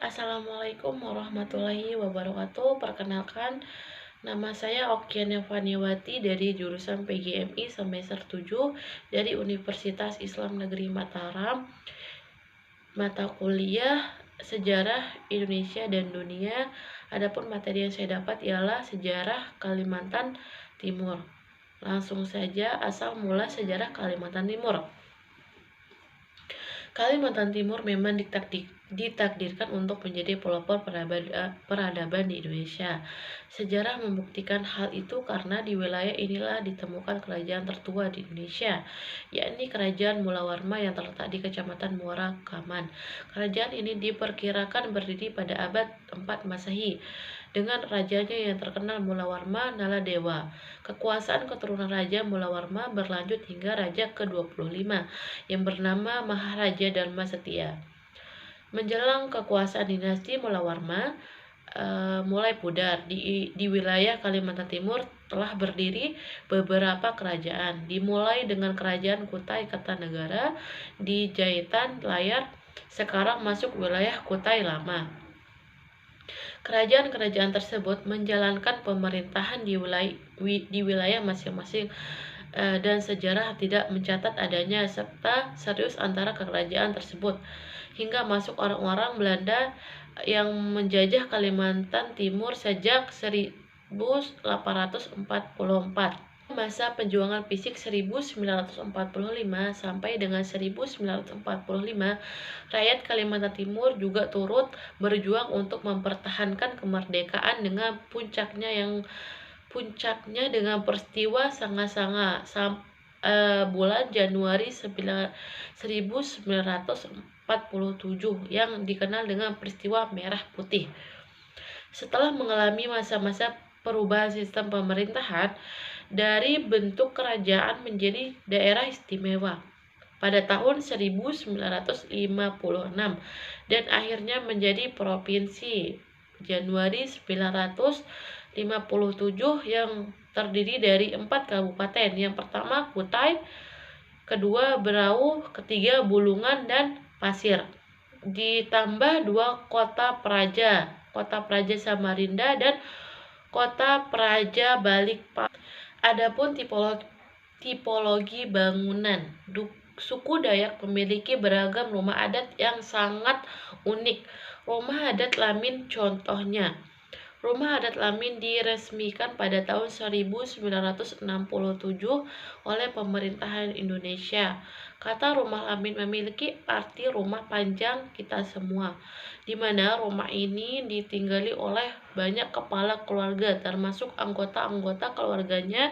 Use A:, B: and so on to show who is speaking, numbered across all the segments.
A: Assalamualaikum warahmatullahi wabarakatuh. Perkenalkan, nama saya Okiana Faniwati dari jurusan PGMI semester 7 dari Universitas Islam Negeri Mataram. Mata kuliah Sejarah Indonesia dan Dunia. Adapun materi yang saya dapat ialah Sejarah Kalimantan Timur. Langsung saja asal mula sejarah Kalimantan Timur. Kalimantan Timur memang ditakdirkan untuk menjadi pelopor peradaban di Indonesia. Sejarah membuktikan hal itu karena di wilayah inilah ditemukan kerajaan tertua di Indonesia, yakni Kerajaan Mulawarma yang terletak di Kecamatan Muara Kaman. Kerajaan ini diperkirakan berdiri pada abad 4 Masehi dengan rajanya yang terkenal Mulawarma Naladewa. Kekuasaan keturunan Raja Mulawarma berlanjut hingga Raja ke-25 yang bernama Maharaja Dharma Setia. Menjelang kekuasaan dinasti Mulawarma mulai pudar, di wilayah Kalimantan Timur telah berdiri beberapa kerajaan, dimulai dengan Kerajaan Kutai Kartanegara di Jahitan Layar, sekarang masuk wilayah Kutai Lama. Kerajaan-kerajaan tersebut menjalankan pemerintahan di wilayah masing-masing dan sejarah tidak mencatat adanya serta serius antara kerajaan tersebut hingga masuk orang-orang Belanda yang menjajah Kalimantan Timur sejak 1844. Masa perjuangan fisik 1945 sampai dengan 1945, rakyat Kalimantan Timur juga turut berjuang untuk mempertahankan kemerdekaan dengan puncaknya dengan peristiwa Sanga-Sanga bulan Januari 1947 yang dikenal dengan peristiwa Merah Putih. Setelah mengalami masa-masa perubahan sistem pemerintahan dari bentuk kerajaan menjadi daerah istimewa pada tahun 1956 dan akhirnya menjadi provinsi Januari 1957 yang terdiri dari 4 kabupaten. Yang pertama Kutai, kedua Berau, ketiga Bulungan dan Pasir. Ditambah 2 kota Praja Samarinda dan kota Praja Balikpapan. Adapun tipologi bangunan, suku Dayak memiliki beragam rumah adat yang sangat unik. Rumah adat Lamin contohnya. Rumah adat Lamin diresmikan pada tahun 1967 oleh pemerintahan Indonesia. Kata rumah Lamin memiliki arti rumah panjang kita semua, di mana rumah ini ditinggali oleh banyak kepala keluarga termasuk anggota-anggota keluarganya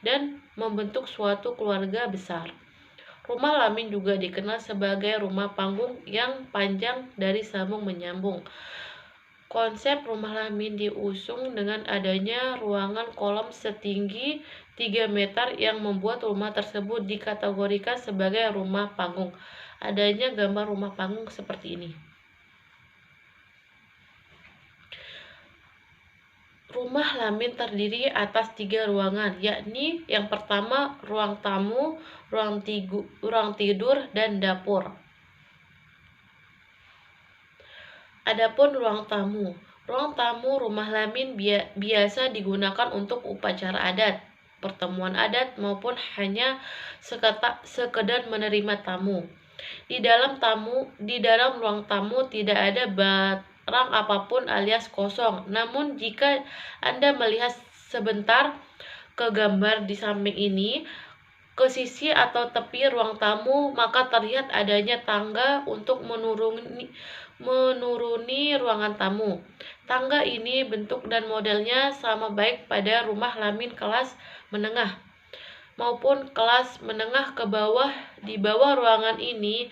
A: dan membentuk suatu keluarga besar. Rumah Lamin juga dikenal sebagai rumah panggung yang panjang dari sambung menyambung. Konsep rumah Lamin diusung dengan adanya ruangan kolom setinggi 3 meter yang membuat rumah tersebut dikategorikan sebagai rumah panggung. Adanya gambar rumah panggung seperti ini. Rumah Lamin terdiri atas 3 ruangan, yakni yang pertama ruang tamu, ruang tidur, dan dapur. Adapun ruang tamu rumah Lamin biasa digunakan untuk upacara adat, pertemuan adat maupun hanya sekedar menerima tamu. Di dalam ruang tamu tidak ada barang apapun alias kosong. Namun jika Anda melihat sebentar ke gambar di samping ini, ke sisi atau tepi ruang tamu, maka terlihat adanya tangga untuk menuruni ruangan tamu. Tangga ini bentuk dan modelnya sama baik pada rumah Lamin kelas menengah maupun kelas menengah ke bawah. Di bawah ruangan ini,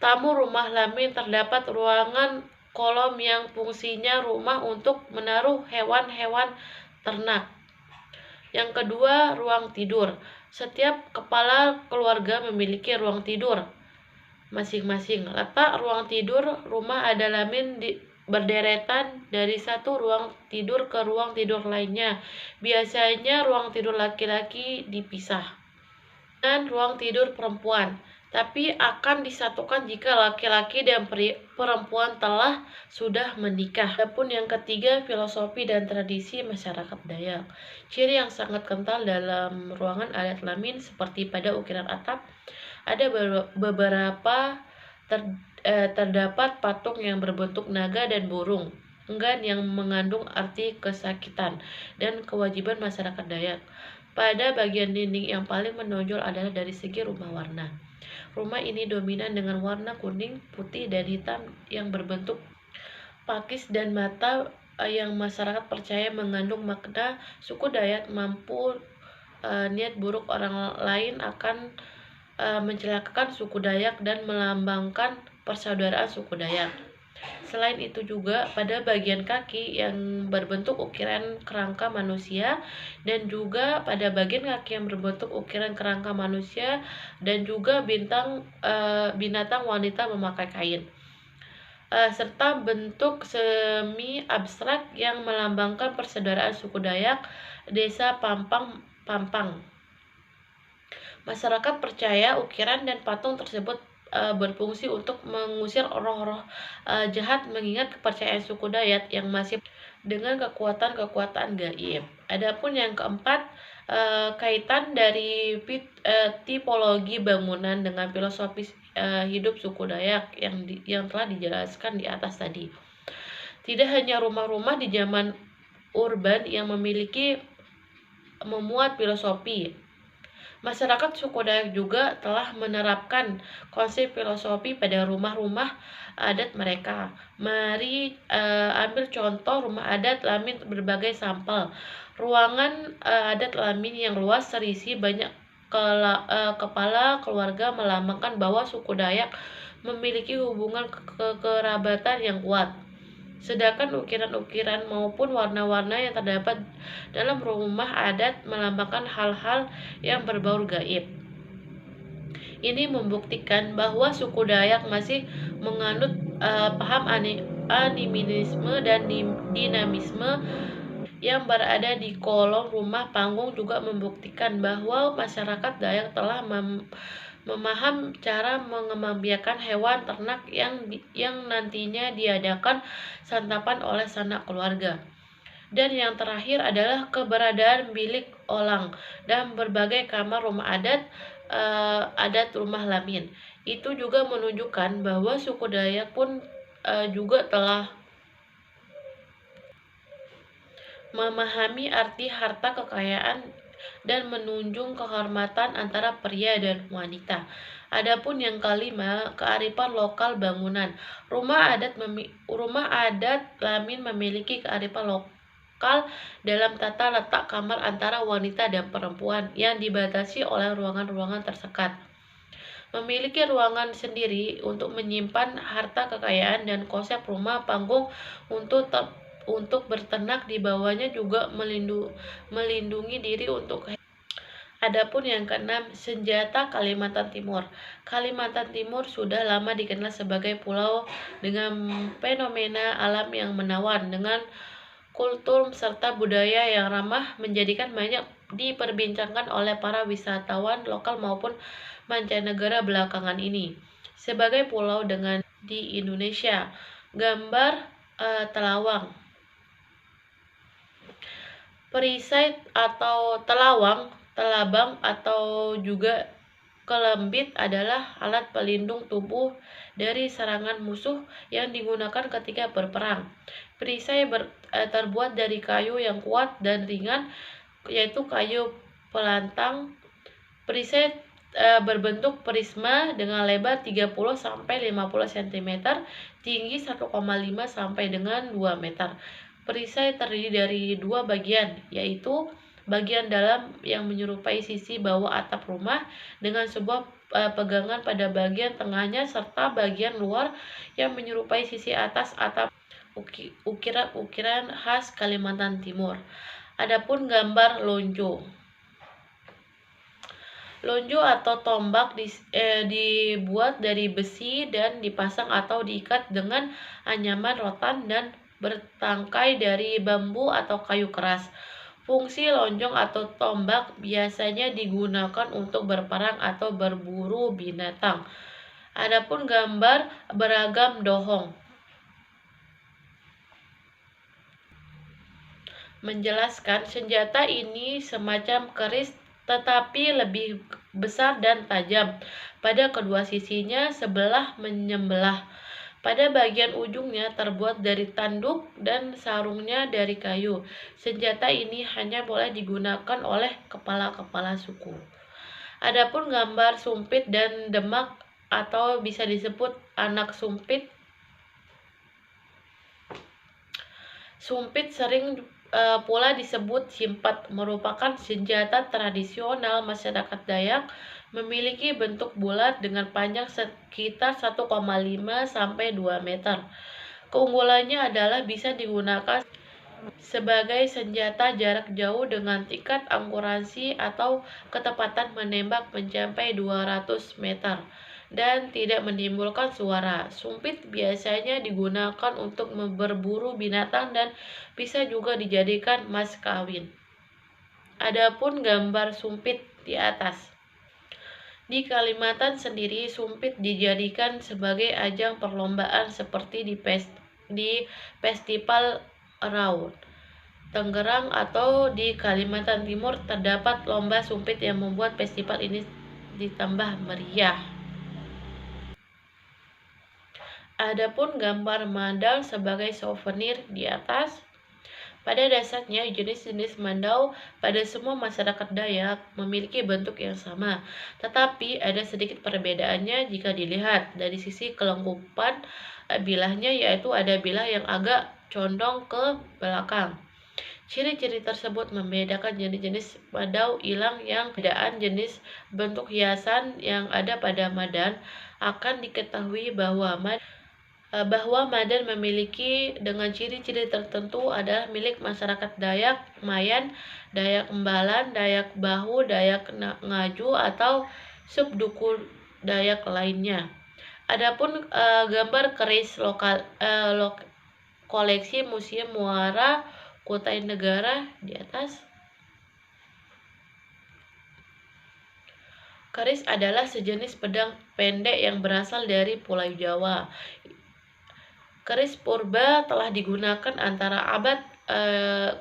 A: tamu rumah Lamin terdapat ruangan kolom yang fungsinya rumah untuk menaruh hewan-hewan ternak. Yang kedua, ruang tidur. Setiap kepala keluarga memiliki ruang tidur masing-masing. Letak ruang tidur rumah ada Lamin berderetan dari satu ruang tidur ke ruang tidur lainnya. Biasanya ruang tidur laki-laki dipisah. Dan ruang tidur perempuan tapi akan disatukan jika laki-laki dan perempuan sudah menikah. Adapun yang ketiga, filosofi dan tradisi masyarakat Dayak. Ciri yang sangat kental dalam ruangan adat Lamin seperti pada ukiran atap, ada beberapa terdapat patung yang berbentuk naga dan burung enggan yang mengandung arti kesakitan dan kewajiban masyarakat Dayak. Pada bagian dinding yang paling menonjol adalah dari segi rumah warna. Rumah ini dominan dengan warna kuning, putih, dan hitam yang berbentuk pakis dan mata yang masyarakat percaya mengandung makna suku Dayak mampu niat buruk orang lain akan mencelakakan suku Dayak dan melambangkan persaudaraan suku Dayak. Selain itu juga pada bagian kaki yang berbentuk ukiran kerangka manusia dan juga pada bagian kaki yang berbentuk ukiran kerangka manusia dan juga binatang wanita memakai kain. Serta bentuk semi abstrak yang melambangkan persaudaraan suku Dayak desa Pampang. Masyarakat percaya ukiran dan patung tersebut berfungsi untuk mengusir roh-roh jahat mengingat kepercayaan suku Dayak yang masih dengan kekuatan-kekuatan gaib. Adapun yang keempat, kaitan dari tipologi bangunan dengan filosofi hidup suku Dayak yang telah dijelaskan di atas tadi. Tidak hanya rumah-rumah di zaman urban yang memuat filosofi. Masyarakat suku Dayak juga telah menerapkan konsep filosofi pada rumah-rumah adat mereka. Mari ambil contoh rumah adat Lamin berbagai sampel. Ruangan adat Lamin yang luas terisi banyak kepala keluarga melambangkan bahwa suku Dayak memiliki hubungan kekerabatan yang kuat. Sedangkan ukiran-ukiran maupun warna-warna yang terdapat dalam rumah adat melambangkan hal-hal yang berbau gaib. Ini membuktikan bahwa suku Dayak masih menganut paham animisme dan dinamisme yang berada di kolong rumah panggung juga membuktikan bahwa masyarakat Dayak telah memaham cara mengembangbiakan hewan ternak yang nantinya diadakan santapan oleh sanak keluarga. Dan yang terakhir adalah keberadaan bilik olang dan berbagai kamar rumah adat rumah Lamin. Itu juga menunjukkan bahwa suku Dayak pun juga telah memahami arti harta kekayaan dan menunjung kehormatan antara pria dan wanita. Adapun yang kelima, kearifan lokal bangunan. Rumah adat Lamin memiliki kearifan lokal dalam tata letak kamar antara wanita dan perempuan yang dibatasi oleh ruangan-ruangan tersekat. Memiliki ruangan sendiri untuk menyimpan harta kekayaan dan konsep rumah panggung untuk berternak di bawahnya juga melindungi diri untuk. Adapun yang keenam, senjata Kalimantan Timur. Kalimantan Timur sudah lama dikenal sebagai pulau dengan fenomena alam yang menawan, dengan kultur serta budaya yang ramah menjadikan banyak diperbincangkan oleh para wisatawan lokal maupun mancanegara belakangan ini. Sebagai pulau dengan di Indonesia, gambar telawang. Perisai atau telabang atau juga kelembit adalah alat pelindung tubuh dari serangan musuh yang digunakan ketika berperang. Perisai terbuat dari kayu yang kuat dan ringan, yaitu kayu pelantang. Perisai berbentuk prisma dengan lebar 30-50 cm, tinggi 1,5 sampai dengan 2 meter. Perisai terdiri dari dua bagian, yaitu bagian dalam yang menyerupai sisi bawah atap rumah dengan sebuah pegangan pada bagian tengahnya serta bagian luar yang menyerupai sisi atas atap ukiran-ukiran khas Kalimantan Timur. Adapun gambar lonjo. Lonjo atau tombak dibuat dari besi dan dipasang atau diikat dengan anyaman rotan dan bertangkai dari bambu atau kayu keras. Fungsi lonjong atau tombak biasanya digunakan untuk berperang atau berburu binatang. Adapun gambar beragam dohong menjelaskan senjata ini semacam keris tetapi lebih besar dan tajam pada kedua sisinya sebelah menyembelah. Pada bagian ujungnya terbuat dari tanduk dan sarungnya dari kayu. Senjata ini hanya boleh digunakan oleh kepala-kepala suku. Adapun gambar sumpit dan demak atau bisa disebut anak sumpit. Sumpit sering pula disebut simpat, merupakan senjata tradisional masyarakat Dayak, memiliki bentuk bulat dengan panjang sekitar 1,5 sampai 2 meter. Keunggulannya adalah bisa digunakan sebagai senjata jarak jauh dengan tingkat akurasi atau ketepatan menembak mencapai 200 meter dan tidak menimbulkan suara. Sumpit biasanya digunakan untuk berburu binatang dan bisa juga dijadikan mas kawin. Adapun gambar sumpit di atas. Di Kalimantan sendiri, sumpit dijadikan sebagai ajang perlombaan seperti di Festival Raut, Tangerang atau di Kalimantan Timur terdapat lomba sumpit yang membuat festival ini ditambah meriah. Adapun gambar mandau sebagai souvenir di atas. Pada dasarnya, jenis-jenis mandau pada semua masyarakat Dayak memiliki bentuk yang sama, tetapi ada sedikit perbedaannya jika dilihat dari sisi kelengkupan bilahnya, yaitu ada bilah yang agak condong ke belakang. Ciri-ciri tersebut membedakan jenis-jenis mandau ilang yang perbedaan jenis bentuk hiasan yang ada pada madan. Akan diketahui bahwa madan memiliki dengan ciri-ciri tertentu adalah milik masyarakat Dayak Mayan, Dayak Embalan, Dayak Bahu, Dayak Ngaju atau subduku Dayak lainnya. Adapun gambar keris koleksi Museum Muara Kutai Negara di atas. Keris adalah sejenis pedang pendek yang berasal dari Pulau Jawa. Keris purba telah digunakan antara abad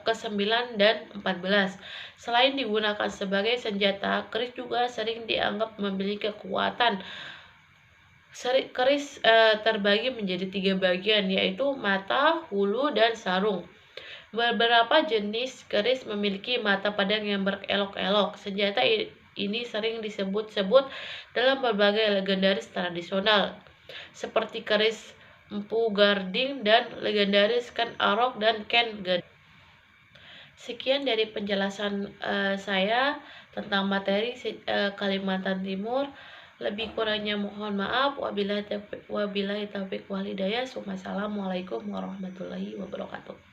A: ke-9 dan 14. Selain digunakan sebagai senjata, keris juga sering dianggap memiliki kekuatan. Keris terbagi menjadi 3 bagian, yaitu mata, hulu, dan sarung. Beberapa jenis keris memiliki mata pedang yang berkelok-kelok. Senjata ini sering disebut-sebut dalam berbagai legendaris tradisional, seperti keris Empu Garding dan legendaris Ken Arok dan Ken Gading. Sekian dari penjelasan saya tentang materi Kalimantan Timur. Lebih kurangnya mohon maaf. Wabillahi taufiq wal hidayah. Wassalamualaikum warahmatullahi wabarakatuh.